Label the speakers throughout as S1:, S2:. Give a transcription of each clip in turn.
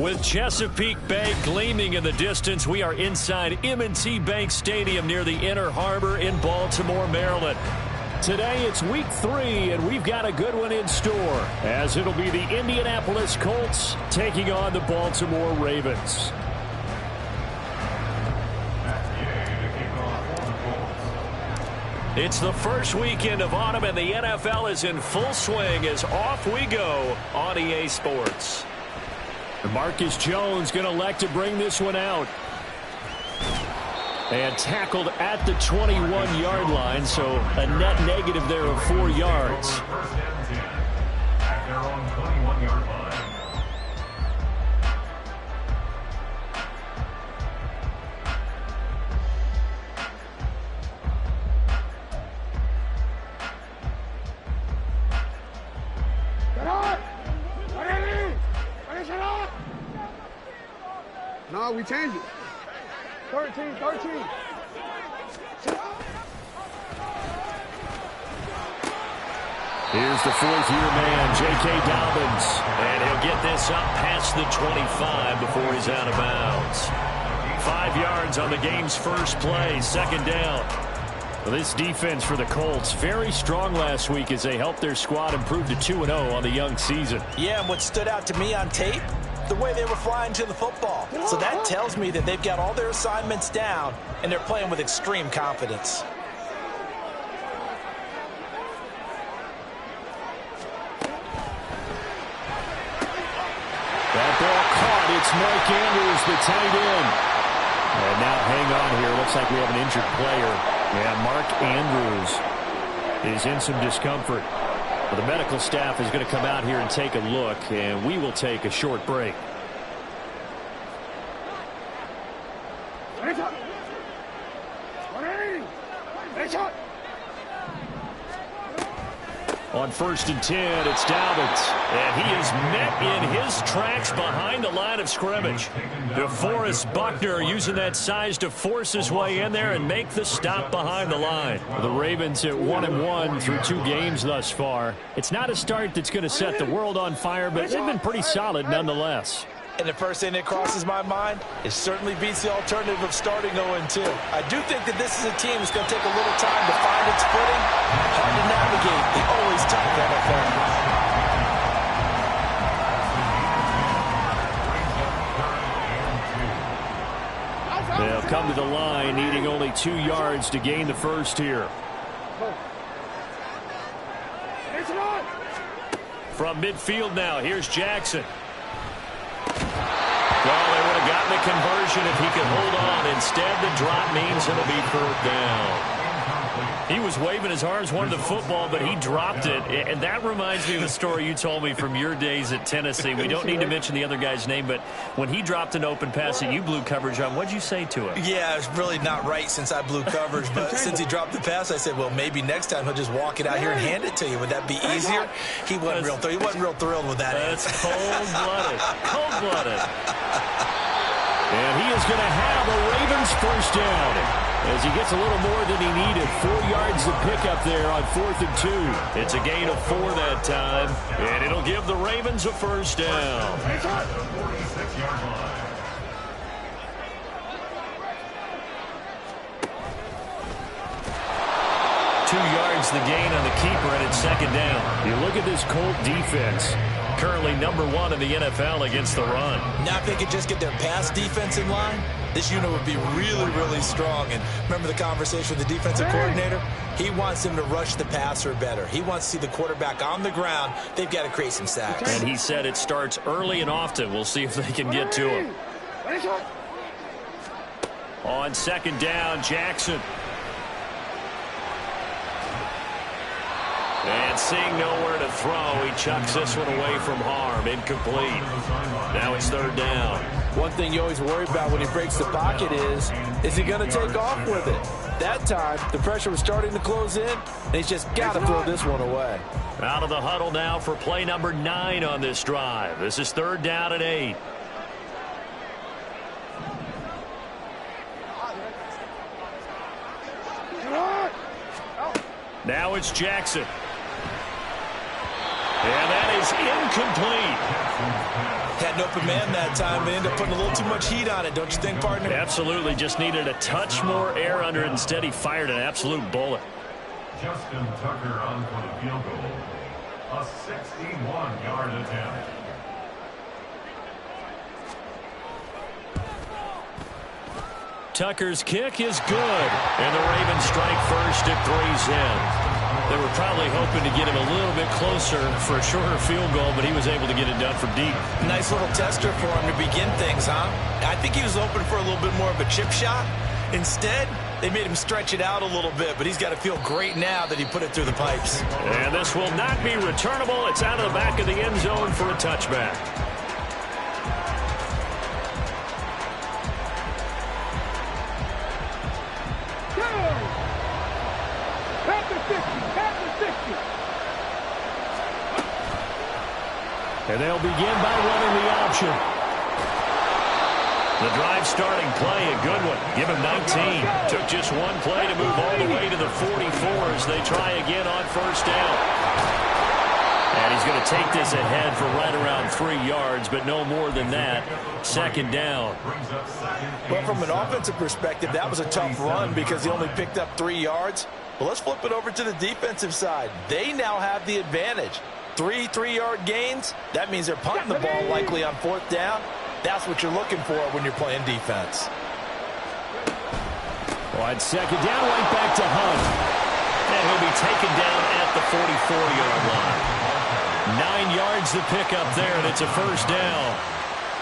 S1: With Chesapeake Bay gleaming in the distance, we are inside M&T Bank Stadium near the Inner Harbor in Baltimore, Maryland. Today it's week 3, and we've got a good one in store, as it'll be the Indianapolis Colts taking on the Baltimore Ravens. It's the first weekend of autumn, and the NFL is in full swing as off we go on EA Sports. Marcus Jones going to elect to bring this one out. And tackled at the 21-yard line, so a net negative there of 4 yards. At their own 21-yard line.
S2: No, we changed it. 13.
S1: Here's the fourth-year man, J.K. Dobbins. And he'll get this up past the 25 before he's out of bounds. 5 yards on the game's first play, second down. Well, this defense for the Colts, very strong last week as they helped their squad improve to 2-0 on the young season.
S3: Yeah, and what stood out to me on tape, the way they were flying to the football. So that tells me that they've got all their assignments down, and they're playing with extreme confidence.
S1: That ball caught. It's Mike Andrews, the tight end. And now hang on here. Looks like we have an injured player. Yeah, Mark Andrews is in some discomfort. Well, the medical staff is going to come out here and take a look, and we will take a short break. On 1st and 10, it's Dobbins. And he is met in his tracks behind the line of scrimmage. DeForest Buckner using that size to force his way in there and make the stop behind the line. The Ravens at 1-1 through 2 games thus far. It's not a start that's going to set the world on fire, but they've been pretty solid nonetheless.
S3: And the first thing that crosses my mind, it certainly beats the alternative of starting 0-2. I do think that this is a team that's going to take a little time to find its footing. Hard to navigate the always tough NFL.
S1: They'll come to the line, needing only 2 yards to gain the first here. From midfield now, here's Jackson. Well, they would have gotten the conversion if he could hold on. Instead, the drop means it'll be 3rd down. He was waving his arms, wanted the football, but he dropped it. And that reminds me of a story you told me from your days at Tennessee. We don't need to mention the other guy's name, but when he dropped an open pass that you blew coverage on, what'd you say to him?
S3: Yeah, it's really not right since I blew coverage, but since he dropped the pass, I said, well, maybe next time he'll just walk it out here and hand it to you. Would that be easier? He wasn't real thrilled with that.
S1: That's cold-blooded. Cold-blooded. And he is going to have a Ravens first down as he gets a little more than he needed. 4 yards to pick up there on 4th and 2. It's a gain of 4 that time, and it'll give the Ravens a first down. 2 yards the gain on the keeper, and it's 2nd down. You look at this Colt defense. Currently number 1 in the NFL against the run.
S3: Now if they could just get their pass defense in line, this unit would be really, really strong. And remember the conversation with the defensive coordinator? He wants them to rush the passer better. He wants to see the quarterback on the ground. They've got to create some sacks.
S1: And he said it starts early and often. We'll see if they can get to him. On 2nd down, Jackson. And seeing nowhere to throw, he chucks this one away from harm. Incomplete. Now it's 3rd down.
S4: One thing you always worry about when he breaks the pocket is he going to take off with it? That time, the pressure was starting to close in, and he's just got to throw this one away.
S1: Out of the huddle now for play number 9 on this drive. This is 3rd down and 8. Now it's Jackson. And that is incomplete.
S3: Had an open man that time, but ended up putting a little too much heat on it, don't you think, partner?
S1: Absolutely. Just needed a touch more air under it. Instead, he fired an absolute bullet.
S5: Justin Tucker on for the field goal. A 61-yard attempt.
S1: Tucker's kick is good, and the Ravens strike first at 3's in. They were probably hoping to get him a little bit closer for a shorter field goal, but he was able to get it done from deep.
S3: Nice little tester for him to begin things, huh? I think he was hoping for a little bit more of a chip shot. Instead, they made him stretch it out a little bit, but he's got to feel great now that he put it through the pipes.
S1: And this will not be returnable. It's out of the back of the end zone for a touchback. And they'll begin by running the option. The drive starting play, a good one. Give him 19. Took just one play to move all the way to the 44 as they try again on first down. And he's going to take this ahead for right around 3 yards, but no more than that. Second down.
S3: Well, from an offensive perspective, that was a tough run because he only picked up 3 yards. But let's flip it over to the defensive side. They now have the advantage. 3 3-yard gains. That means they're punting the ball likely on fourth down. That's what you're looking for when you're playing defense.
S1: Wide second down, right back to Hunt. And he'll be taken down at the 44-yard line. 9 yards to pick up there, and it's a first down.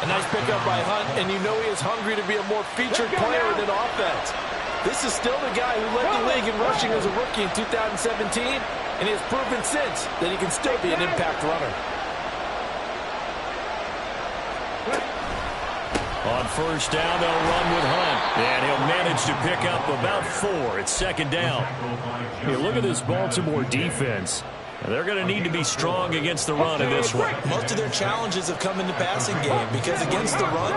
S4: A nice pickup by Hunt, and you know he is hungry to be a more featured player than offense. This is still the guy who led the league in rushing as a rookie in 2017, and he has proven since that he can still be an impact runner.
S1: On first down, they'll run with Hunt. And he'll manage to pick up about 4. It's second down. Hey, look at this Baltimore defense. They're going to need to be strong against the run in this one.
S3: Most of their challenges have come in the passing game because against the run,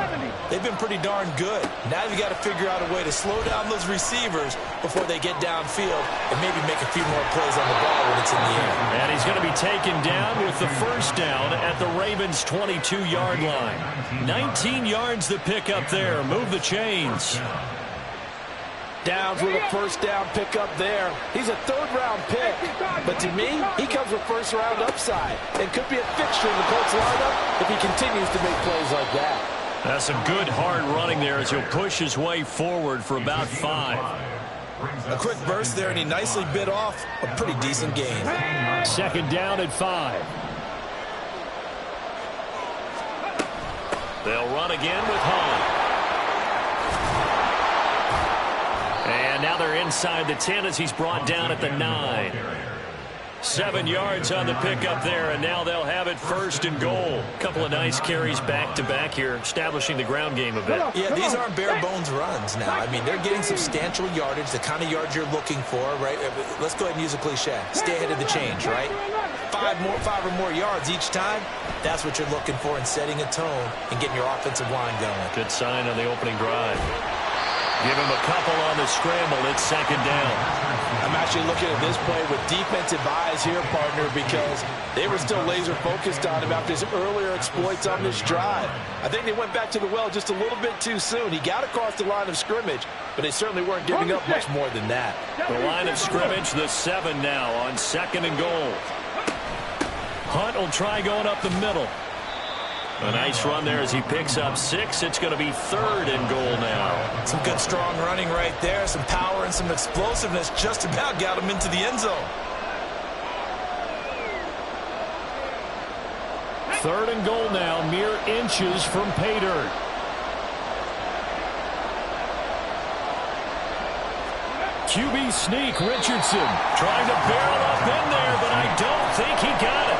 S3: they've been pretty darn good. Now you've got to figure out a way to slow down those receivers before they get downfield and maybe make a few more plays on the ball when it's in the air.
S1: And he's going to be taken down with the first down at the Ravens' 22-yard line. 19 yards to pick up there. Move the chains.
S4: Downs with a first down pickup there. He's a third-round pick, but to me, he comes with first-round upside and could be a fixture in the Colts lineup if he continues to make plays like that.
S1: That's some good hard running there as he'll push his way forward for about 5.
S3: A quick burst there, and he nicely bit off a pretty decent gain.
S1: Second down at 5. They'll run again with Hunt. And now they're inside the 10 as he's brought down at the 9. 7 yards on the pickup there, and now they'll have it first and goal. A couple of nice carries back-to-back here, establishing the ground game a bit.
S3: Yeah, these aren't bare-bones runs now. I mean, they're getting substantial yardage, the kind of yards you're looking for, right? Let's go ahead and use a cliche. Stay ahead of the change, right? 5 or more yards each time, that's what you're looking for in setting a tone and getting your offensive line going.
S1: Good sign on the opening drive. Give him a couple on the scramble. It's second down.
S4: I'm actually looking at this play with defensive eyes here, partner, because they were still laser focused on him after his earlier exploits on this drive. I think they went back to the well just a little bit too soon. He got across the line of scrimmage, but they certainly weren't giving up much more than that.
S1: The line of scrimmage, the 7 now on second and goal. Hunt will try going up the middle. A nice run there as he picks up 6. It's going to be third and goal now.
S3: Some good strong running right there. Some power and some explosiveness just about got him into the end zone.
S1: Third and goal now, mere inches from pay dirt. QB sneak, Richardson trying to barrel up in there, but I don't think he got it.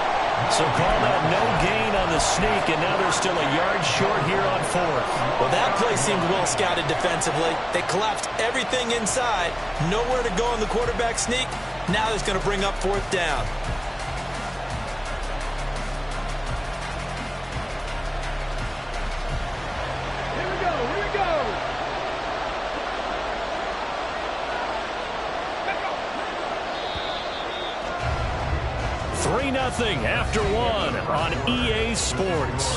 S1: So call that no gain on the sneak, and now they're still a yard short here on 4th.
S3: Well, that play seemed well scouted defensively. They collapsed everything inside. Nowhere to go on the quarterback sneak. Now it's going to bring up 4th down.
S2: Here we go.
S1: 3-0 2-0 after one on EA Sports.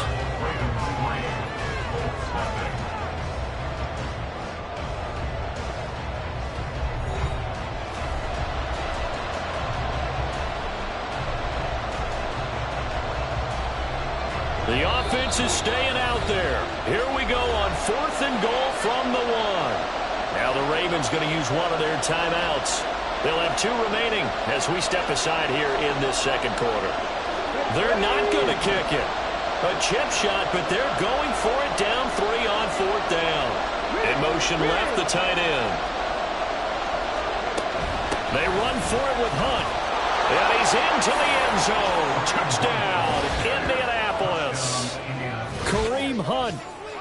S1: The offense is staying out there. Here we go on 4th and goal from the 1. Now the Ravens going to use one of their timeouts. They'll have 2 remaining as we step aside here in this second quarter. They're not going to kick it. A chip shot, but they're going for it down 3 on 4th down. In motion left, the tight end. They run for it with Hunt. And he's into the end zone. Touchdown, Indianapolis. Kareem Hunt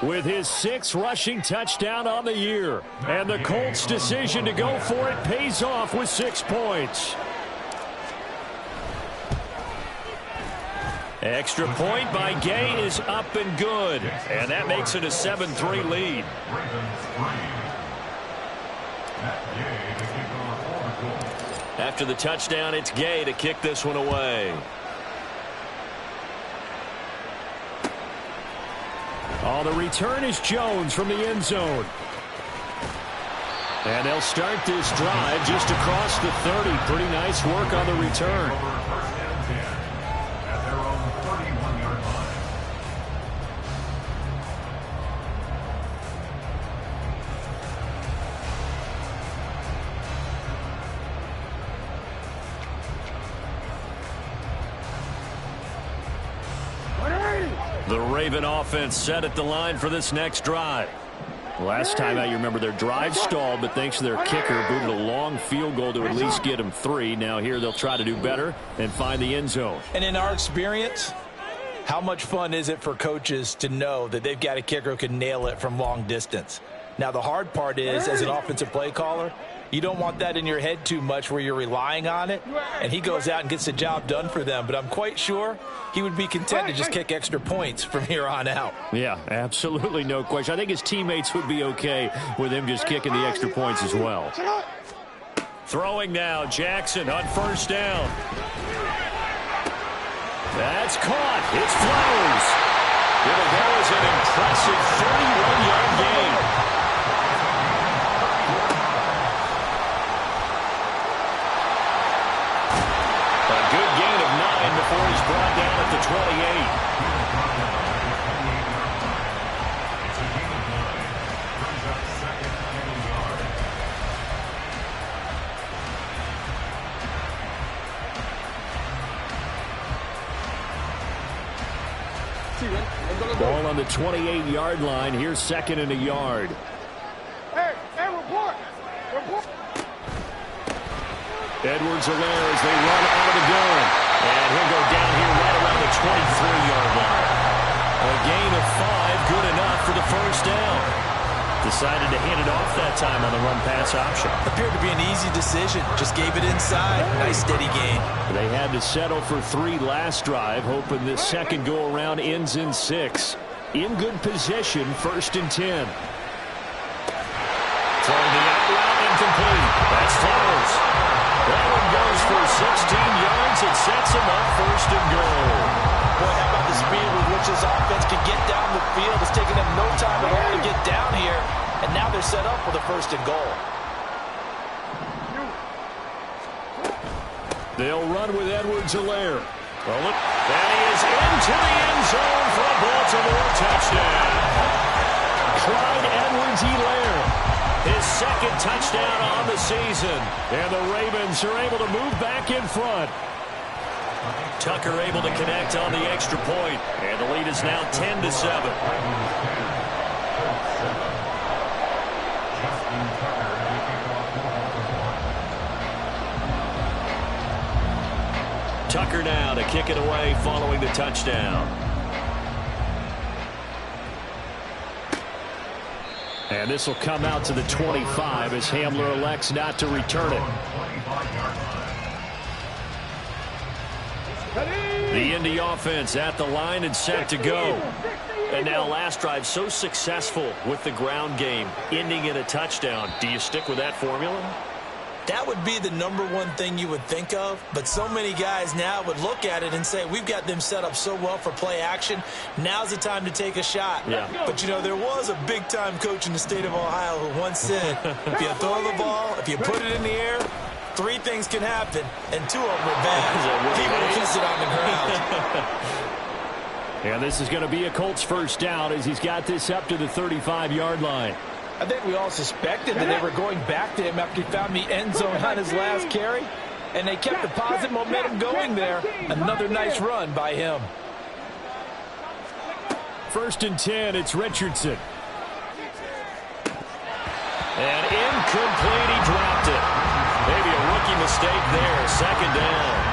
S1: with his 6th rushing touchdown on the year. And the Colts' decision to go for it pays off with 6 points. Extra point by Gay is up and good. And that makes it a 7-3 lead. After the touchdown, it's Gay to kick this one away. Oh, the return is Jones from the end zone. And they'll start this drive just across the 30. Pretty nice work on the return. The Raven offense set at the line for this next drive. Last time out, you remember their drive stalled, but thanks to their kicker, booted a long field goal to at least get them 3. Now here they'll try to do better and find the end zone.
S3: And in our experience, how much fun is it for coaches to know that they've got a kicker who can nail it from long distance? Now the hard part is, as an offensive play caller, you don't want that in your head too much where you're relying on it, and he goes out and gets the job done for them. But I'm quite sure he would be content to just kick extra points from here on out.
S1: Yeah, absolutely no question. I think his teammates would be okay with him just kicking the extra points as well. Throwing now, Jackson on 1st down. That's caught. It's Flowers. It'll go as an impressive 31-yard gain. Good gain of 9 before he's brought down at the 28. Ball on the 28-yard line. Here's 2nd and a yard.
S2: Hey, report.
S1: Edwards-Helaire as they run out of the gun. And he'll go down here right around the 23-yard line. A gain of 5, good enough for the 1st down. Decided to hand it off that time on the run-pass option.
S3: Appeared to be an easy decision. Just gave it inside. Nice steady gain.
S1: They had to settle for 3 last drive, hoping this second go-around ends in 6. In good position, 1st and 10. Throwing the out route incomplete. That's Flowers. That one goes for 16 yards. It sets him up 1st and goal.
S3: Boy, how about the speed with which this offense can get down the field? It's taken them no time at all to get down here, and now they're set up with a 1st and goal.
S1: They'll run with Edwards-Helaire. Well, look, and he is into the end zone for a Baltimore touchdown. Clyde Edwards-Helaire. His 2nd touchdown on the season. And the Ravens are able to move back in front. Tucker able to connect on the extra point. And the lead is now 10-7. Tucker now to kick it away following the touchdown. And this will come out to the 25 as Hamler elects not to return it. The Indy offense at the line and set to go. And now last drive so successful with the ground game, ending in a touchdown. Do you stick with that formula?
S3: That would be the #1 thing you would think of, but so many guys now would look at it and say, we've got them set up so well for play action. Now's the time to take a shot.
S1: Yeah.
S3: But, you know, there was a big-time coach in the state of Ohio who once said, if you throw the ball, if you put it in the air, 3 things can happen, and 2 of them are bad. People will kiss it on the ground.
S1: And this is going to be a Colts first down as he's got this up to the 35-yard line.
S4: I think we all suspected that they were going back to him after he found the end zone on his last carry, and they kept the positive momentum going there. Another nice run by him.
S1: 1st and 10, it's Richardson. And incomplete, he dropped it. Maybe a rookie mistake there, 2nd down.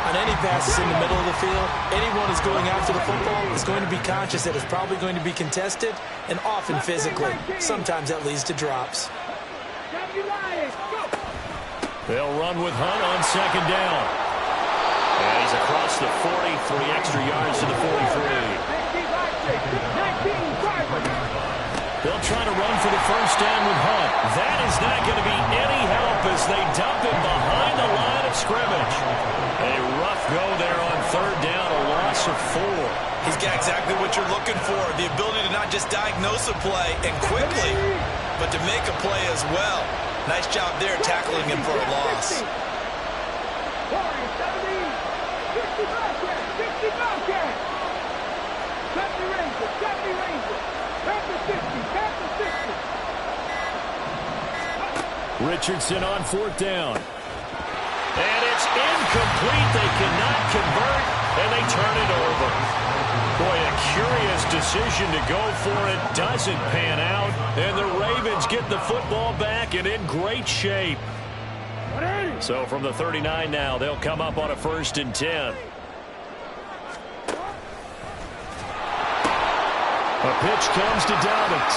S3: On any passes in the middle of the field, anyone who's going after the football is going to be conscious that it's probably going to be contested, and often physically. Sometimes that leads to drops.
S1: They'll run with Hunt on 2nd down. And he's across the 40, 3 extra yards to the 43. They'll try to run for the first down with Hunt. That is not going to be any help as they dump him behind the line of scrimmage. A rough go there on 3rd down, a loss of 4.
S3: He's got exactly what you're looking for, the ability to not just diagnose a play and quickly, but to make a play as well. Nice job there tackling him for a loss.
S1: Richardson on 4th down. And it's incomplete. They cannot convert, and they turn it over. Boy, a curious decision to go for it. Doesn't pan out, and the Ravens get the football back and in great shape. So from the 39 now, they'll come up on a 1st and 10. A pitch comes to Dobbins.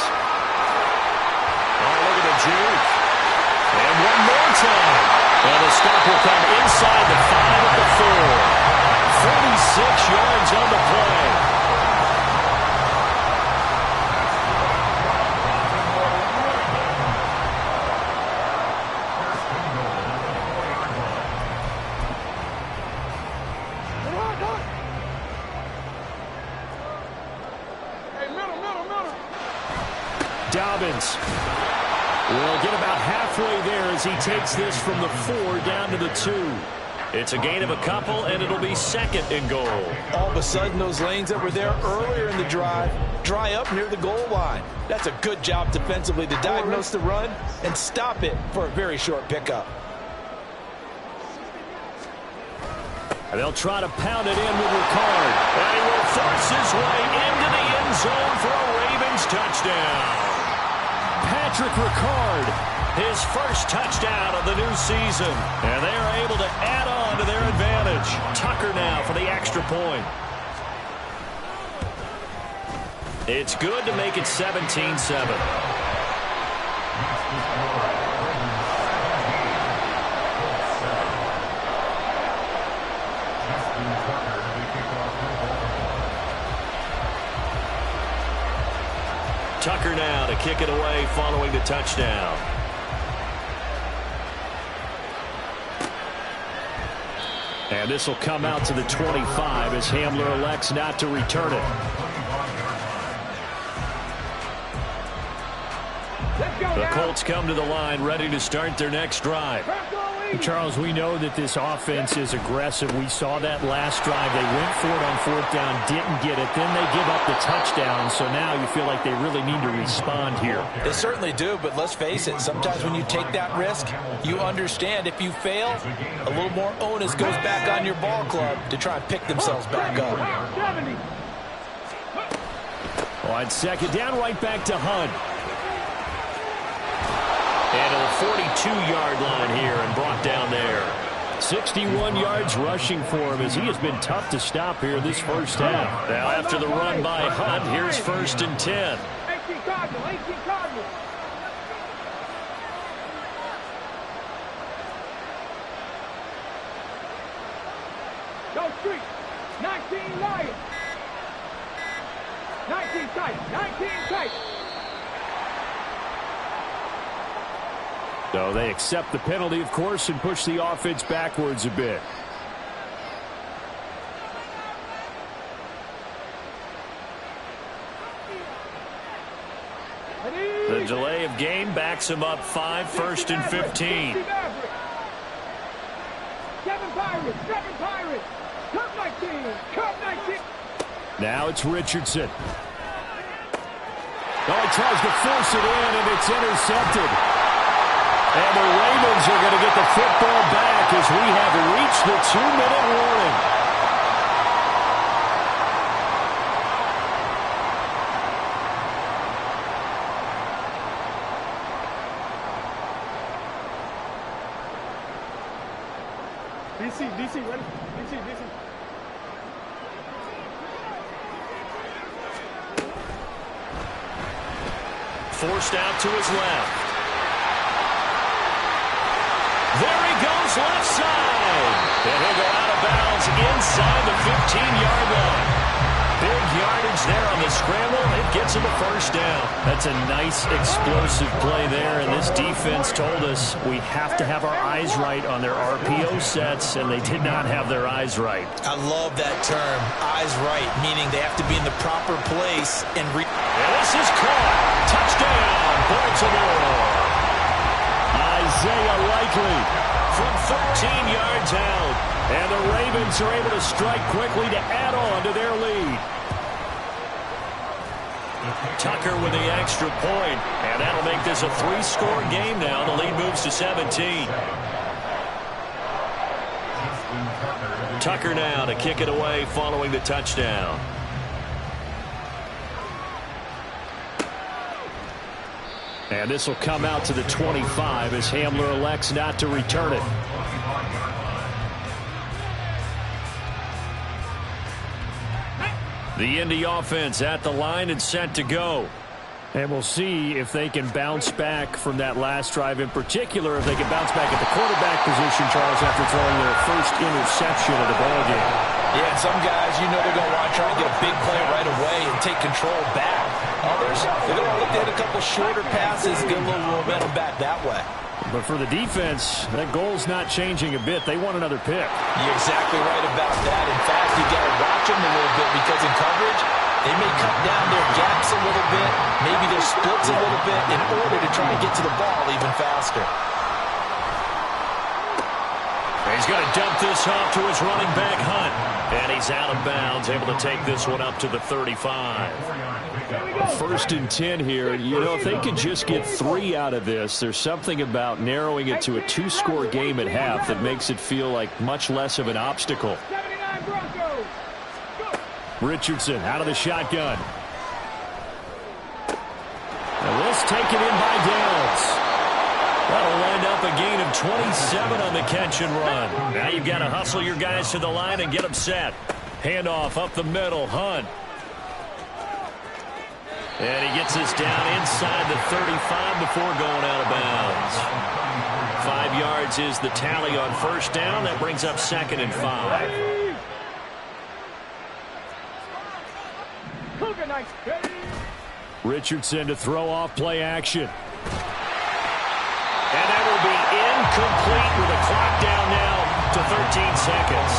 S1: Oh, look at the juke. And one more time. And the stop will come inside the 5 at the 4. 46 yards on the play. Dobbins will get about halfway there as he takes this from the 4 down to the 2. It's a gain of a couple, and it'll be 2nd and goal.
S4: All of a sudden, those lanes that were there earlier in the drive dry up near the goal line. That's a good job defensively to diagnose the run and stop it for a very short pickup.
S1: And they'll try to pound it in with Ricard. And he will force his way into the end zone for a Ravens touchdown. Patrick Ricard, his first touchdown of the new season. And they are able to add on to their advantage. Tucker now for the extra point. It's good to make it 17-7. Tucker now to kick it away following the touchdown. And this will come out to the 25 as Hamler elects not to return it. The Colts come to the line ready to start their next drive.
S6: Charles, we know that this offense is aggressive. We saw that last drive. They went for it on 4th down, didn't get it. Then they give up the touchdown. So now you feel like they really need to respond here.
S3: They certainly do, but let's face it. Sometimes when you take that risk, you understand if you fail, a little more onus goes back on your ball club to try and pick themselves back up.
S1: On 2nd down, right back to Hunt. And to the 42-yard line here and brought down there. 61 yards rushing for him as he has been tough to stop here this first half. Now after the run by Hunt, here's 1st and 10.
S2: 18 Cardinal, 18 Cardinal. Go street. 19 Lions. 19 tight. 19 tight.
S6: So they accept the penalty, of course, and push the offense backwards a bit.
S1: The delay of game backs him up 5, 1st and 15.
S2: 7 Pirates, 7 Pirates. Cup 19, Cup 19.
S6: Now it's Richardson. Oh, he tries to force it in, and it's intercepted. And the Ravens are going to get the football back as we have reached the 2-minute warning.
S2: DC, ready? DC.
S1: Forced out to his left. There he goes, left side. And he'll go out of bounds inside the 15-yard line. Big yardage there on the scramble. It gets him a first down.
S6: That's a nice explosive play there, and this defense told us we have to have our eyes right on their RPO sets, and they did not have their eyes right.
S3: I love that term, eyes right, meaning they have to be in the proper place and
S1: this is caught. Touchdown, Baltimore.
S6: Isaiah Likely
S1: From 13 yards out.
S6: And the Ravens are able to strike quickly to add on to their lead.
S1: Tucker with the extra point, and that'll make this a 3-score game now. The lead moves to 17. Tucker now to kick it away following the touchdown.
S6: And this will come out to the 25 as Hamler elects not to return it. The Indy offense at the line and set to go. And we'll see if they can bounce back from that last drive, in particular if they can bounce back at the quarterback position, Charles, after throwing their first interception of the ballgame.
S4: Yeah, and some guys, you know they're going to want to try and get a big play right away and take control back. Others, they're going to look to hit a couple shorter passes, get a little momentum back that way.
S6: But for the defense, that goal's not changing a bit. They want another pick.
S4: You're exactly right about that. In fact, you got to watch them a little bit because in coverage, they may cut down their gaps a little bit, maybe their splits a little bit in order to try and get to the ball even faster.
S1: He's going to dump this off to his running back, Hunt. And he's out of bounds, able to take this one up to the 35.
S6: 1st and 10 here. You know, if they could just get 3 out of this, there's something about narrowing it to a 2-score game at half that makes it feel like much less of an obstacle.
S2: 79 Broncos.
S6: Richardson out of the shotgun. And this taken in by Downs. That'll wind up a gain of 27 on the catch and run. Now you've got to hustle your guys to the line and get them set. Handoff up the middle, Hunt. And he gets this down inside the 35 before going out of bounds. 5 yards is the tally on first down. That brings up 2nd and 5. Richardson to throw off play action.
S1: And that will be incomplete with a clock down now to 13 seconds.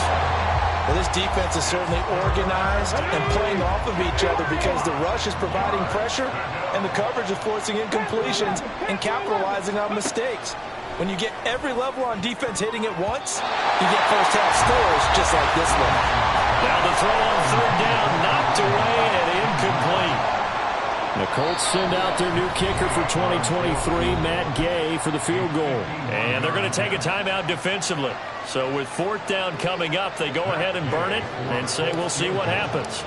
S3: Well, this defense is certainly organized and playing off of each other because the rush is providing pressure and the coverage is forcing incompletions and capitalizing on mistakes. When you get every level on defense hitting at once, you get first-half scores just like this one.
S1: Now the throw on 3rd down, knocked away and incomplete.
S6: The Colts send out their new kicker for 2023, Matt Gay, for the field goal.
S1: And they're going to take a timeout defensively. So with 4th down coming up, they go ahead and burn it and say we'll see what happens.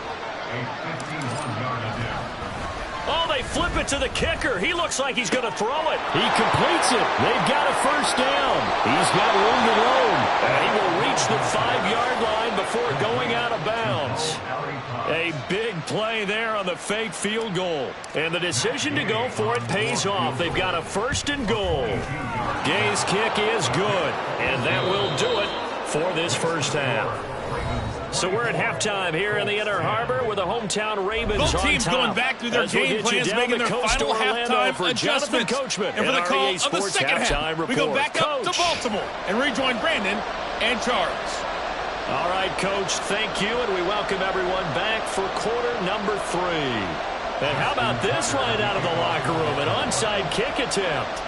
S1: Oh, they flip it to the kicker. He looks like he's going to throw it.
S6: He completes it. They've got a first down. He's got room to roam.
S1: And he will reach the 5-yard line before going out of bounds. A big play there on the fake field goal. And the decision to go for it pays off. They've got a 1st and goal. Gay's kick is good. And that will do it for this first half. So we're at halftime here in the Inner Harbor with the hometown Ravens
S7: Both
S1: on
S7: teams
S1: top.
S7: going back through their game plans, making their final halftime adjustments.
S1: Coachman
S7: And for the call
S1: REA
S7: of the second half, we go back up to Baltimore and rejoin Brandon and Charles.
S1: All right, Coach, thank you, and we welcome everyone back for quarter number 3. And how about this right out of the locker room, an onside kick attempt.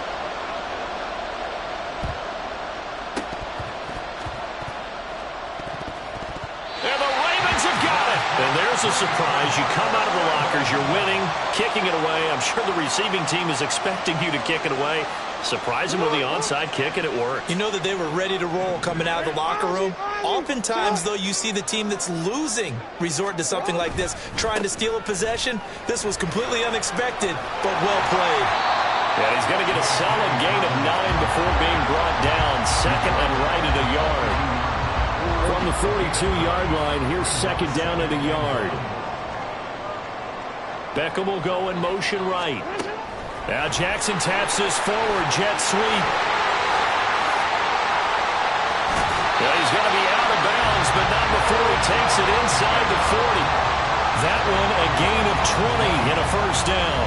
S1: And there's a surprise. You come out of the lockers, you're winning, kicking it away. I'm sure the receiving team is expecting you to kick it away. Surprise them with the onside kick, and it worked.
S3: You know that they were ready to roll coming out of the locker room. Oftentimes, though, you see the team that's losing resort to something like this, trying to steal a possession. This was completely unexpected, but well played.
S1: Yeah, he's going to get a solid gain of 9 before being brought down. Second and right at a yard. From the 42-yard line, here's second down at a yard. Beckham will go in motion right. Now Jackson taps this forward, jet sweep. Well, he's going to be out of bounds, but not before he takes it inside the 40. That one a gain of 20 and a first down.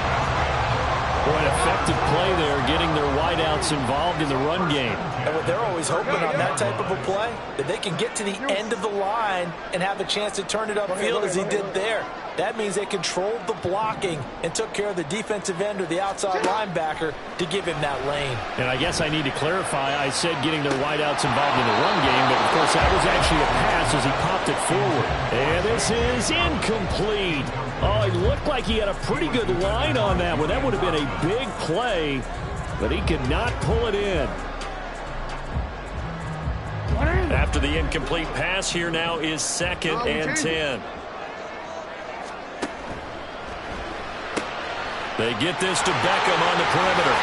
S1: Boy, an effective play there, getting their wideouts involved in the run game.
S3: And what they're always hoping on that type of a play, that they can get to the end of the line and have a chance to turn it upfield as he did there. That means they controlled the blocking and took care of the defensive end or the outside linebacker to give him that lane.
S6: And I guess I need to clarify, I said getting their wideouts involved in the run game, but of course that was actually a pass as he popped it forward. And this is incomplete. Oh, it looked like he had a pretty good line on that one. That would have been a big play, but he could not pull it in.
S1: After the incomplete pass, here now is second and 10. They get this to Beckham on the perimeter.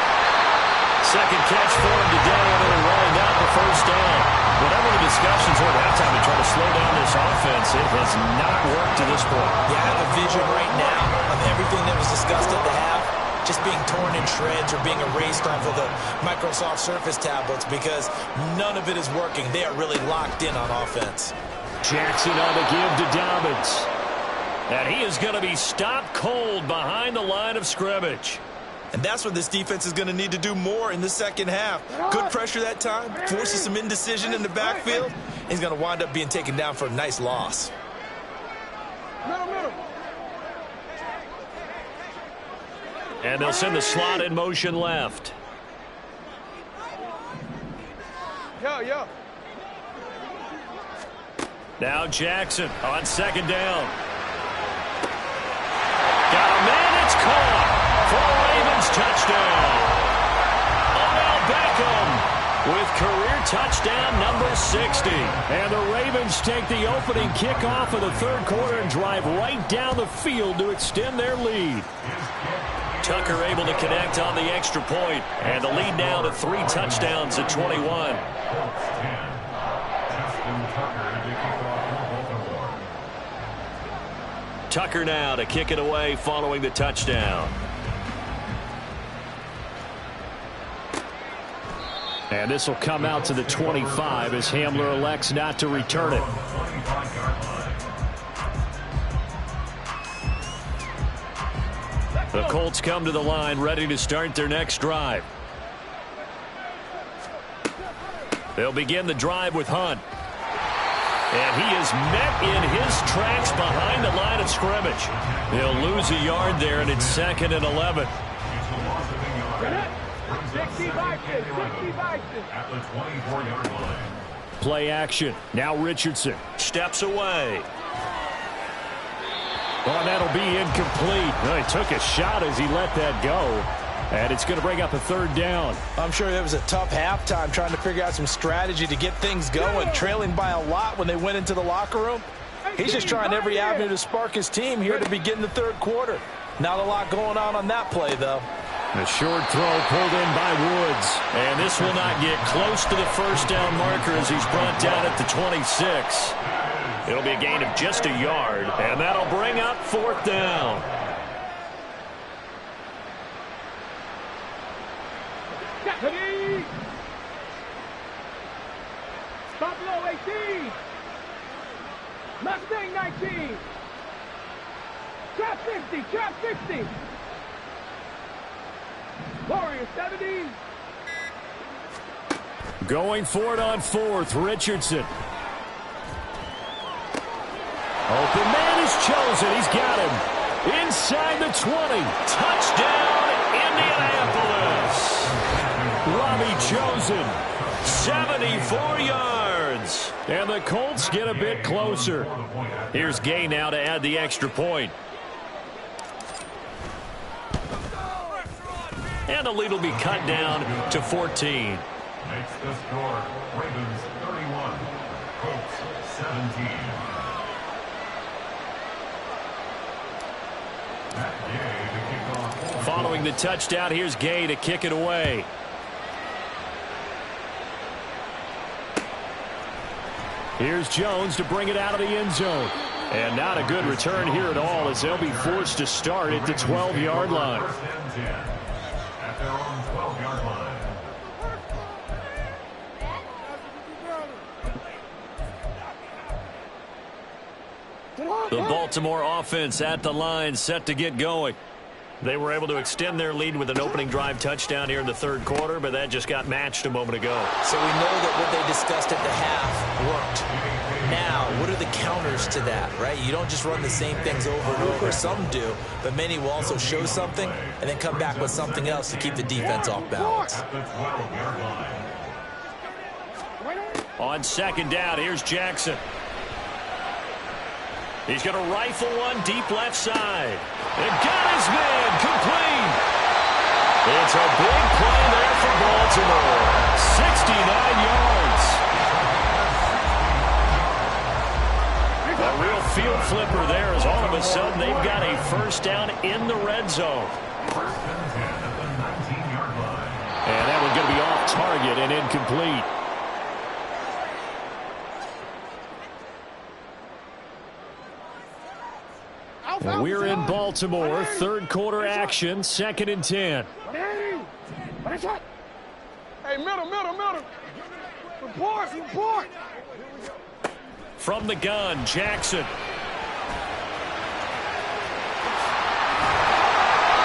S1: Second catch for him today, and it'll wind out the first down. Whatever the discussions were at halftime to try to slow down this offense, it has not worked to this point.
S3: Yeah, I have a vision right now of everything that was discussed at the half just being torn in shreds or being erased off of the Microsoft Surface tablets because none of it is working. They are really locked in on offense.
S1: Jackson on the give to Dobbins. And he is going to be stopped cold behind the line of scrimmage.
S3: And that's what this defense is going to need to do more in the second half. Good pressure that time, forces some indecision in the backfield. He's going to wind up being taken down for a nice loss.
S1: And they'll send the slot in motion left.
S2: Yo.
S1: Now Jackson on second down. Got a man, it's caught for a Ravens touchdown. Odell Beckham with career touchdown number 60.
S6: And the Ravens take the opening kickoff of the third quarter and drive right down the field to extend their lead.
S1: Tucker able to connect on the extra point, and the lead now to 3 touchdowns at 21. Tucker now to kick it away following the touchdown.
S6: And this will come out to the 25 as Hamler elects not to return it.
S1: The Colts come to the line ready to start their next drive. They'll begin the drive with Hunt. And he is met in his tracks behind the line of scrimmage. He'll lose a yard there, and it's second and 11.
S5: At the 24-yard line.
S6: Play action. Now Richardson.
S1: Steps away.
S6: Oh, that'll be incomplete. Well, he took a shot as he let that go. And it's going to bring up a third down.
S3: I'm sure it was a tough halftime trying to figure out some strategy to get things going, trailing by a lot when they went into the locker room. He's just trying every avenue to spark his team here to begin the third quarter. Not a lot going on that play, though.
S6: The short throw pulled in by Woods.
S1: And this will not get close to the first down marker as he's brought down at the 26. It'll be a gain of just a yard, and that'll bring up fourth down.
S2: Stop low, 18. Mustang 19. Trap 50, trap 50. Warrior 70.
S6: Going for it on fourth, Richardson. Open man is chosen. He's got him. Inside the 20. Touchdown, Indianapolis. Robbie chosen. 74 yards. And the Colts get a bit closer. Here's Gay now to add the extra point. And the lead will be cut down to 14.
S5: Makes the score Ravens 31, Colts 17.
S6: Following the touchdown, here's Gay to kick it away. Here's Jones to bring it out of the end zone. And not a good return here at all as they'll be forced to start at the 12-yard line.
S5: At their own 12-yard line.
S6: The Baltimore offense at the line, set to get going. They were able to extend their lead with an opening drive touchdown here in the third quarter, but that just got matched a moment ago.
S3: So we know that what they discussed at the half worked. Now, what are the counters to that, right? You don't just run the same things over and over. Some do, but many will also show something and then come back with something else to keep the defense off balance.
S5: At the 12-yard line.
S6: On second down, here's Jackson. He's going to rifle one deep left side. And got his man complete. It's a big play there for Baltimore. 69 yards. A real field flipper there as all of a sudden they've got a first down in the red zone.
S5: First and 10 at the 19-yard line.
S6: And that one's going to be off target and incomplete. We're in Baltimore, third quarter action, second and 10.
S2: Hey, middle. Report.
S6: From the gun, Jackson.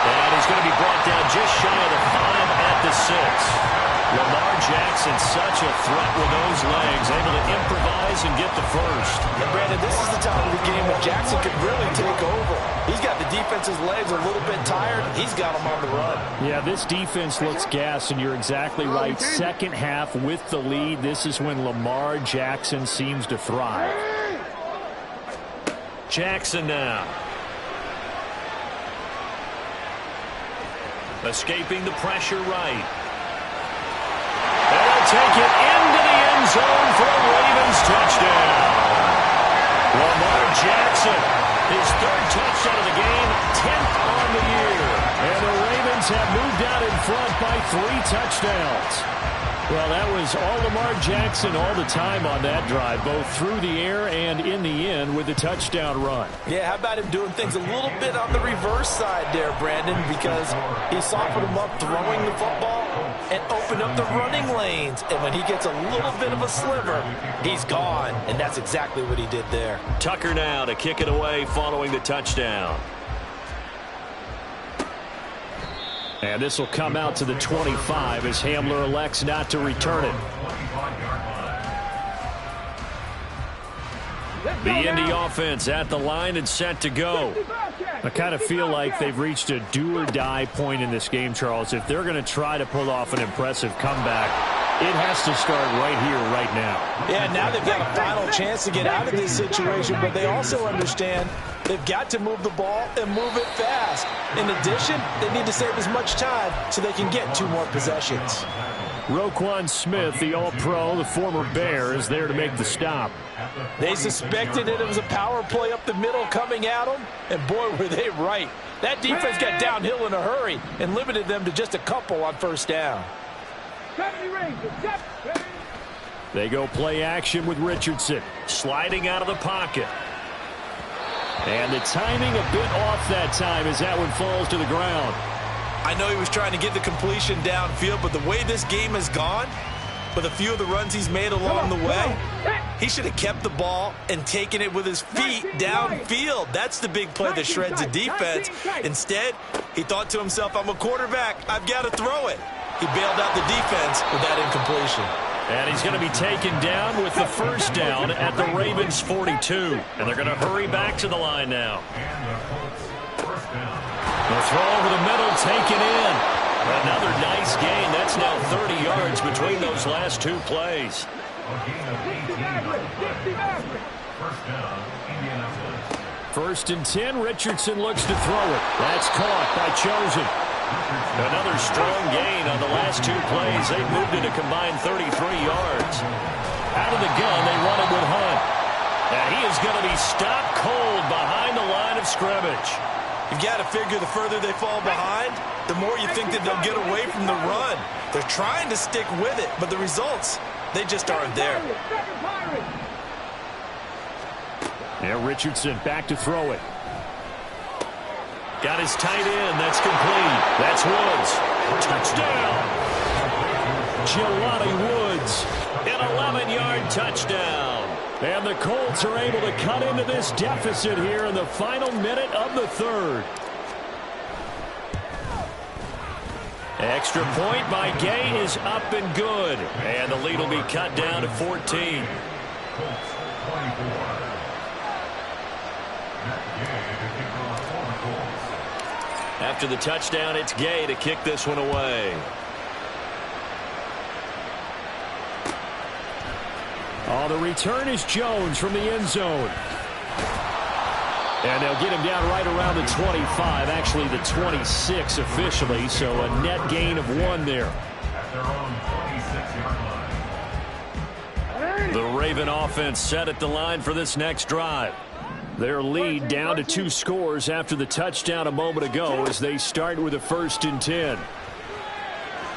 S6: And he's going to be brought down just shy of the 5 at the 6. Lamar Jackson, such a threat with those legs, able to improvise and get the first.
S4: And Brandon, this is the time of the game where Jackson could really take over. He's got the defense's legs a little bit tired. He's got them on the run.
S6: Yeah, this defense looks gassed, and you're exactly right. Second half with the lead, this is when Lamar Jackson seems to thrive. Jackson now. Escaping the pressure right. They'll take it into the end zone for a Ravens touchdown. Lamar Jackson, his third touchdown of the game, 10th on the year. And the Ravens have moved out in front by 3 touchdowns. Well, that was all Lamar Jackson all the time on that drive, both through the air and in the end with the touchdown run.
S3: Yeah, how about him doing things a little bit on the reverse side there, Brandon, because he softened him up throwing the football and opened up the running lanes. And when he gets a little bit of a sliver, he's gone. And that's exactly what he did there.
S6: Tucker now to kick it away following the touchdown. And this will come out to the 25 as Hamler elects not to return it. The Indy offense at the line and set to go. I kind of feel like they've reached a do-or-die point in this game, Charles. If they're going to try to pull off an impressive comeback, it has to start right here, right now.
S3: Yeah, now they've got a final chance to get out of this situation, but they also understand they've got to move the ball and move it fast. In addition, they need to save as much time so they can get 2 more possessions.
S6: Roquan Smith, the All-Pro, the former Bear, is there to make the stop.
S3: They suspected it was a power play up the middle coming at them, and boy, were they right. That defense got downhill in a hurry and limited them to just a couple on first down.
S6: They go play action with Richardson, sliding out of the pocket. And the timing a bit off that time as that one falls to the ground.
S3: I know he was trying to get the completion downfield, but the way this game has gone, with a few of the runs he's made along the way, He should have kept the ball and taken it with his feet downfield. That's the big play that shreds the defense. Instead, he thought to himself, I'm a quarterback. I've got to throw it. He bailed out the defense with that incompletion.
S1: And he's going to be taken down with the first down at the Ravens' 42. And they're going to hurry back to the line now. The throw over the middle, taken in. Another nice gain. That's now 30 yards between those last two plays. First and 10, Richardson looks to throw it. That's caught by Chosen. Another strong gain on the last two plays. They've moved it a combined 33 yards. Out of the gun, they run it with Hunt. And he is going to be stopped cold behind the line of scrimmage.
S3: You've got to figure the further they fall behind, the more you think that they'll get away from the run. They're trying to stick with it, but the results, they just aren't there.
S1: Now Richardson back to throw it. Got his tight end. That's complete. That's Woods. Touchdown. Jelani Woods. An 11-yard touchdown. And the Colts are able to cut into this deficit here in the final minute of the third. Extra point by Gay is up and good. And the lead will be cut down to 14. After the touchdown, it's Gay to kick this one away. Oh, the return is Jones from the end zone. And they'll get him down right around the 25, actually the 26 officially, so a net gain of 1 there. The Raven offense set at the line for this next drive. Their lead down to 2 scores after the touchdown a moment ago as they start with a 1st and 10.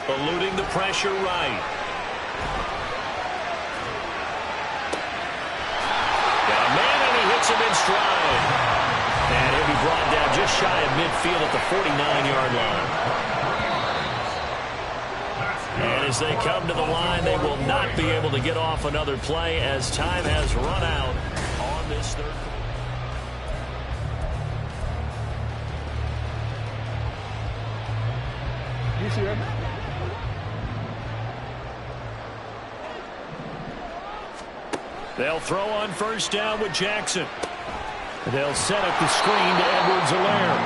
S1: Eluding the pressure right. Got a man and he hits him in stride. And he'll be brought down just shy of midfield at the 49-yard line. And as they come to the line, they will not be able to get off another play as time has run out on this third quarter.
S2: You see that?
S1: They'll throw on 1st down with Jackson. They'll set up the screen to Edwards-Helaire.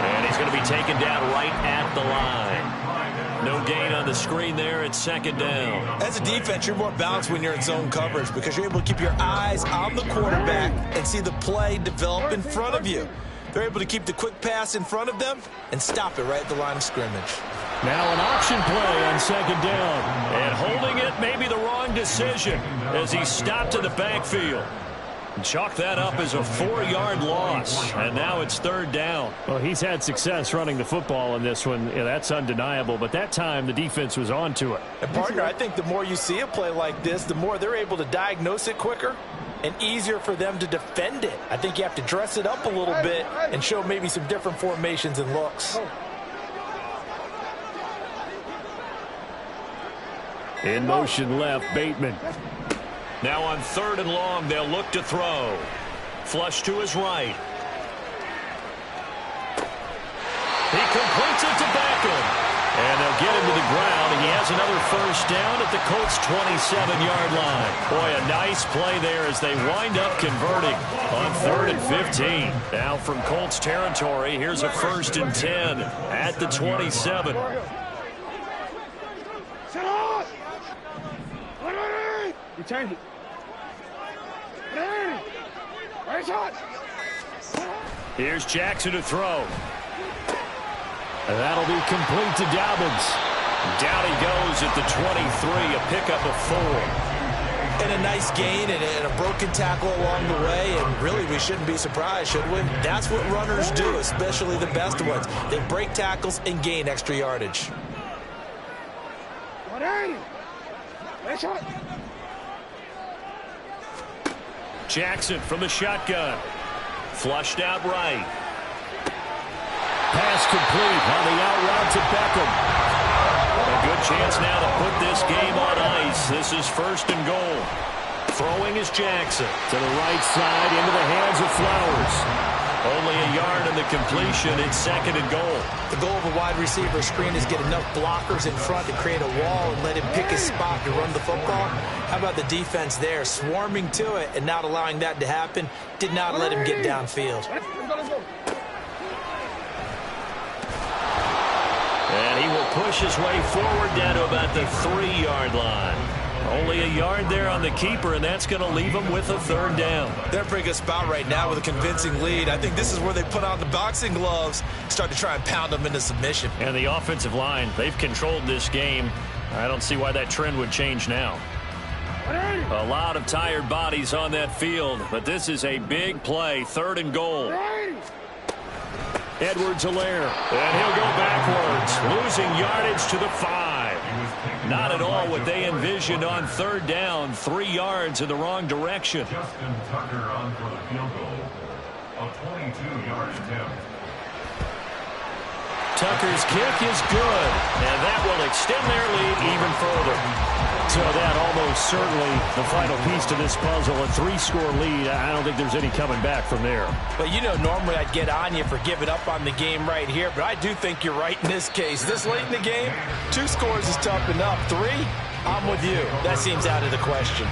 S1: And he's going to be taken down right at the line. No gain on the screen there. It's 2nd down.
S3: As a defense, you're more balanced when you're in zone coverage because you're able to keep your eyes on the quarterback and see the play develop in front of you. They're able to keep the quick pass in front of them and stop it right at the line of scrimmage.
S1: Now an option play on 2nd down. And holding it may be the wrong decision as he stopped in the backfield. Chalk that up as a 4-yard loss. And now it's 3rd down.
S6: Well, he's had success running the football in this one. Yeah, that's undeniable. But that time, the defense was on to it.
S3: And, partner, I think the more you see a play like this, the more they're able to diagnose it quicker and easier for them to defend it. I think you have to dress it up a little bit and show maybe some different formations and looks.
S6: In motion left, Bateman.
S1: Now on 3rd and long, they'll look to throw. Flush to his right. He completes it to Beckham. And they'll get him to the ground, and he has another 1st down at the Colts' 27-yard line. Boy, a nice play there as they wind up converting on 3rd and 15. Now from Colts territory, here's a 1st and 10 at the 27.
S2: Return it.
S1: Here's Jackson to throw. And that'll be complete to Dobbins. Down he goes at the 23, a pickup of 4.
S3: And a nice gain and a broken tackle along the way, and really we shouldn't be surprised, should we? That's what runners do, especially the best ones. They break tackles and gain extra yardage.
S1: Jackson from the shotgun. Flushed out right. Pass complete on the out route to Beckham. A good chance now to put this game on ice. This is 1st and goal. Throwing is Jackson.
S6: To the right side, into the hands of Flowers.
S1: Only a yard in the completion. It's 2nd and goal.
S3: The goal of a wide receiver screen is get enough blockers in front to create a wall and let him pick his spot to run the football. How about the defense there, swarming to it and not allowing that to happen? Did not let him get downfield.
S1: And he will push his way forward down to about the 3-yard line. Only a yard there on the keeper, and that's going to leave him with a 3rd down.
S3: They're in a pretty good spot right now with a convincing lead. I think this is where they put on the boxing gloves, start to try and pound them into submission.
S1: And the offensive line, they've controlled this game. I don't see why that trend would change now. A lot of tired bodies on that field, but this is a big play. 3rd and goal. Edwards-Helaire, and he'll go backwards, losing yardage to the 5. Not at all what they envisioned on 3rd down. 3 yards in the wrong direction.
S5: Justin Tucker on for the field goal. A 22-yard attempt.
S1: Tucker's kick is good, and that will extend their lead even further.
S6: So that almost certainly the final piece to this puzzle, a 3-score lead. I don't think there's any coming back from there.
S3: But, you know, normally I'd get on you for giving up on the game right here, but I do think you're right in this case. This late in the game, 2 scores is tough enough. 3, I'm with you. That seems out of the question.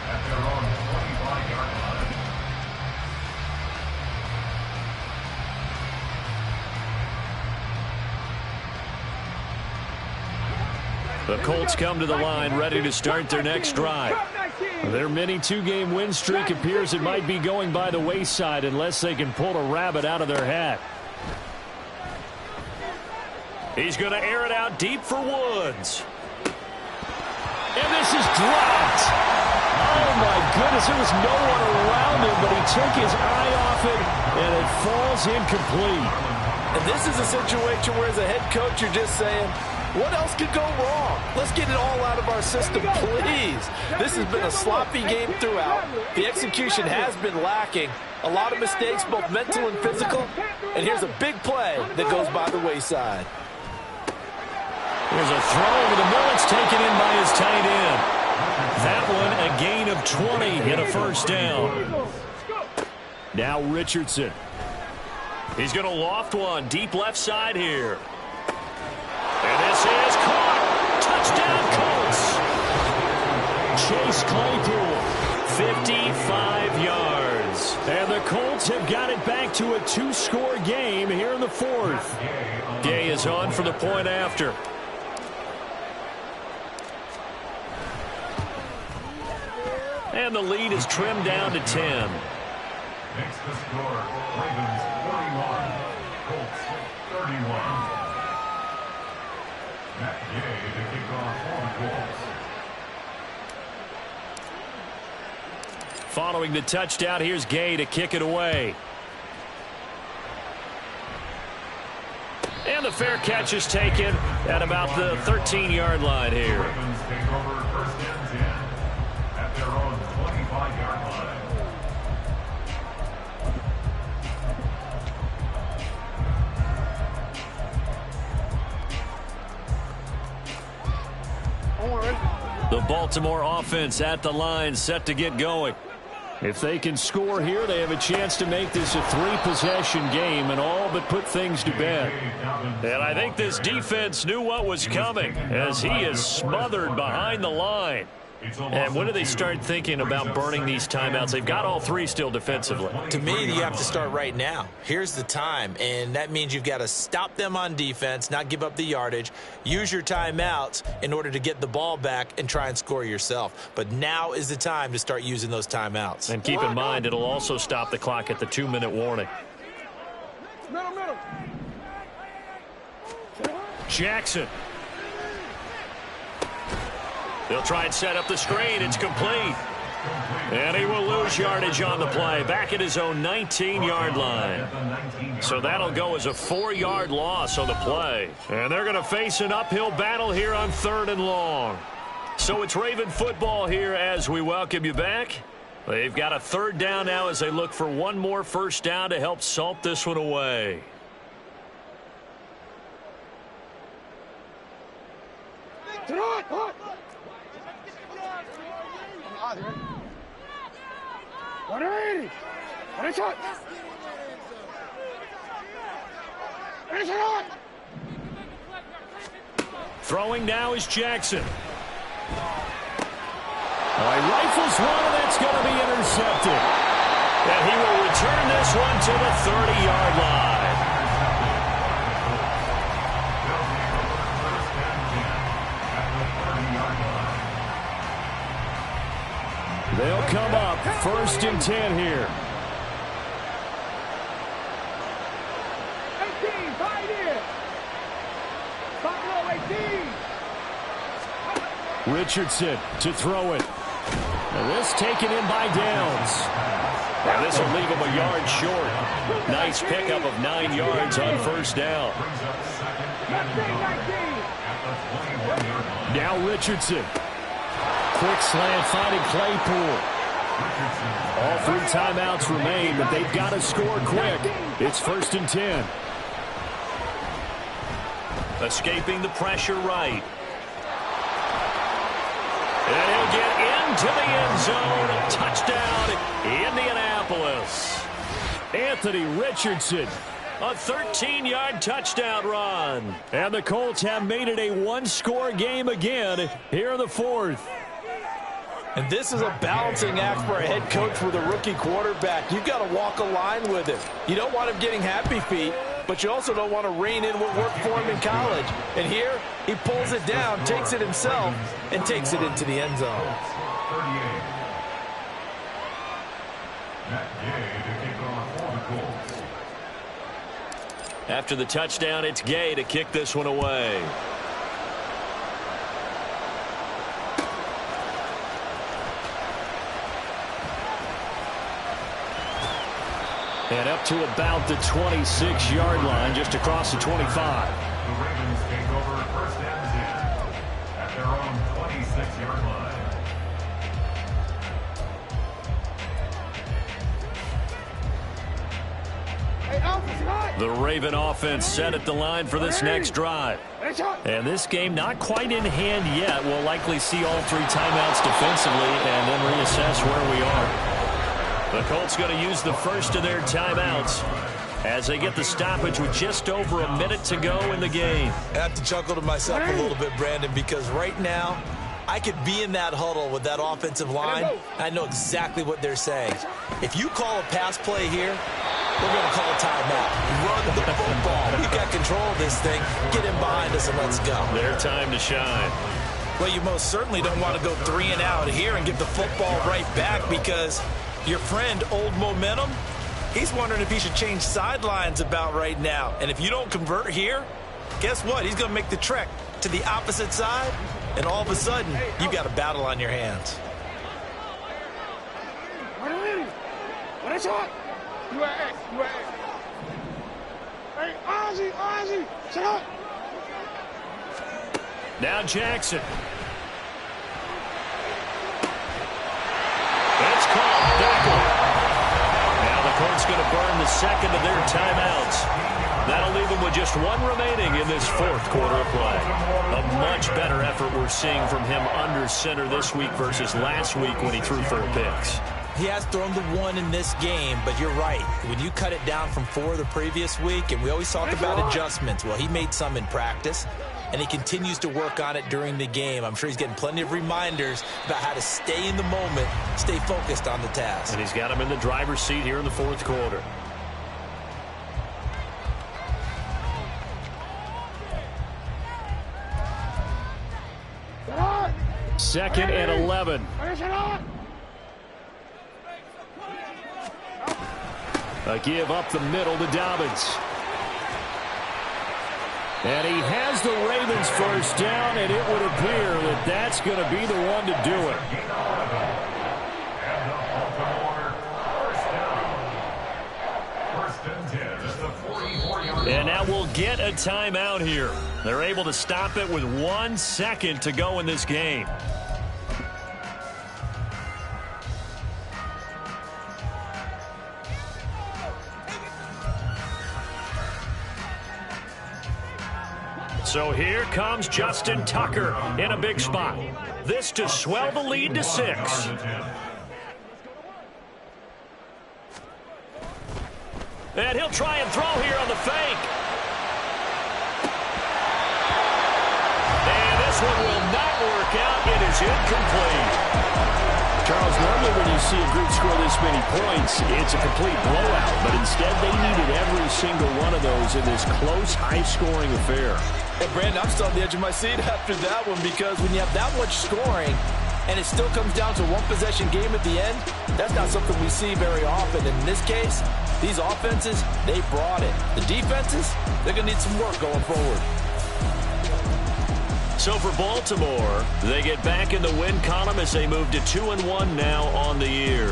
S5: At their own 25-yard line.
S1: The Colts come to the line ready to start their next drive.
S6: Their mini 2-game win streak appears it might be going by the wayside unless they can pull a rabbit out of their hat.
S1: He's going to air it out deep for Woods. And this is dropped. Oh, my goodness. There was no one around him, but he took his eye off it, and it falls incomplete.
S4: And this is a situation where, as a head coach, you're just saying, what else could go wrong? Let's get it all out of our system, please. This has been a sloppy game throughout. The execution has been lacking. A lot of mistakes, both mental and physical. And here's a big play that goes by the wayside.
S1: There's a throw over the middle. It's taken in by his tight end. That one a gain of 20 and a 1st down.
S6: Now Richardson.
S1: He's going to loft one deep left side here. And this is caught. Touchdown, Colts.
S6: Chase Claypool.
S1: 55 yards.
S6: And the Colts have got it back to a 2-score game here in the 4th.
S1: Gay is on for the point after. And the lead is trimmed down to 10.
S5: Makes the score Ravens 31, Colts 31. Matt Gay to kick off for the Colts.
S1: Following the touchdown, here's Gay to kick it away. And the fair catch is taken at about the 13-yard line here.
S5: Ravens take over 1st and 10 at their own 25-yard line.
S1: The Baltimore offense at the line, set to get going.
S6: If they can score here, they have a chance to make this a 3-possession game and all but put things to bed.
S1: And I think this defense knew what was coming as he is smothered behind the line. And when do they start thinking about burning these timeouts? They've got all 3 still defensively.
S3: To me, you have to start right now. Here's the time, and that means you've got to stop them on defense, not give up the yardage, use your timeouts in order to get the ball back and try and score yourself. But now is the time to start using those timeouts.
S1: And keep in mind, it'll also stop the clock at the 2-minute warning.
S2: Middle.
S1: Jackson. They'll try and set up the screen. It's complete. And he will lose yardage on the play. Back at his own 19-yard line. So that'll go as a 4-yard loss on the play. And they're going to face an uphill battle here on 3rd and long. So it's Raven football here as we welcome you back. They've got a 3rd down now as they look for one more 1st down to help salt this one away. Throwing now is Jackson. He rifles one, and that's going to be intercepted. And he will return this one to the 30-yard line. They'll come up 1st and 10 here.
S2: 18, fight in. Buffalo 18.
S1: Richardson to throw it. And this taken in by Downs. Now this will leave him a yard short. Nice pickup of 9 yards on 1st down.
S2: 19.
S1: Now Richardson. Quick slant finding Claypool. All 3 timeouts remain, but they've got to score quick. It's 1st and 10. Escaping the pressure right. And he'll get into the end zone. Touchdown, Indianapolis. Anthony Richardson, a 13-yard touchdown run. And the Colts have made it a one-score game again here in the 4th.
S4: And this is a balancing act for a head coach with a rookie quarterback. You've got to walk a line with him. You don't want him getting happy feet, but you also don't want to rein in what worked for him in college. And here, he pulls it down, takes it himself, and takes it into the end zone.
S5: 38. Matt Gay to kick off for the Colts.
S1: After the touchdown, it's Gay to kick this one away. And up to about the 26-yard line, just across the 25.
S5: The Ravens take over 1st and 10 at their own 26-yard line.
S1: The Raven offense set at the line for this next drive. And this game not quite in hand yet. We'll likely see all 3 timeouts defensively and then reassess where we are. The Colts going to use the first of their timeouts as they get the stoppage with just over a minute to go in the game.
S3: I have to chuckle to myself a little bit, Brandon, because right now I could be in that huddle with that offensive line. I know exactly what they're saying. If you call a pass play here, we're going to call a timeout. Run the football. We've got control of this thing. Get him behind us and let's go.
S1: Their time to shine.
S3: Well, you most certainly don't want to go 3 and out here and give the football right back because your friend, Old Momentum, he's wondering if he should change sidelines about right now. And if you don't convert here, guess what? He's going to make the trek to the opposite side, and all of a sudden, you've got a battle on your hands.
S1: Now Jackson. It's called backward. Now the Colts going to burn the second of their timeouts. That'll leave them with just 1 remaining in this 4th quarter of play. A much better effort we're seeing from him under center this week versus last week when he threw 4 picks.
S3: He has thrown the 1 in this game, but you're right. When you cut it down from 4 the previous week, and we always talk about adjustments, well, he made some in practice, and he continues to work on it during the game. I'm sure he's getting plenty of reminders about how to stay in the moment, stay focused on the task.
S1: And he's got him in the driver's seat here in the 4th quarter. Second and 11. A give up the middle to Dobbins. And he has the Ravens first down, and it would appear that that's going to be the one to do it. And now we'll get a timeout here. They're able to stop it with 1 second to go in this game. So here comes Justin Tucker in a big spot. This to swell the lead to 6. And he'll try and throw here on the fake. And this one will not work out. It is incomplete.
S6: Charles, normally when you see a group score this many points, it's a complete blowout. But instead, they needed every single one of those in this close, high-scoring affair.
S3: And, Brandon, I'm still on the edge of my seat after that one because when you have that much scoring and it still comes down to one-possession game at the end, that's not something we see very often. In this case, these offenses, they brought it. The defenses, they're going to need some work going forward.
S1: So for Baltimore, they get back in the win column as they move to 2-1 now on the year.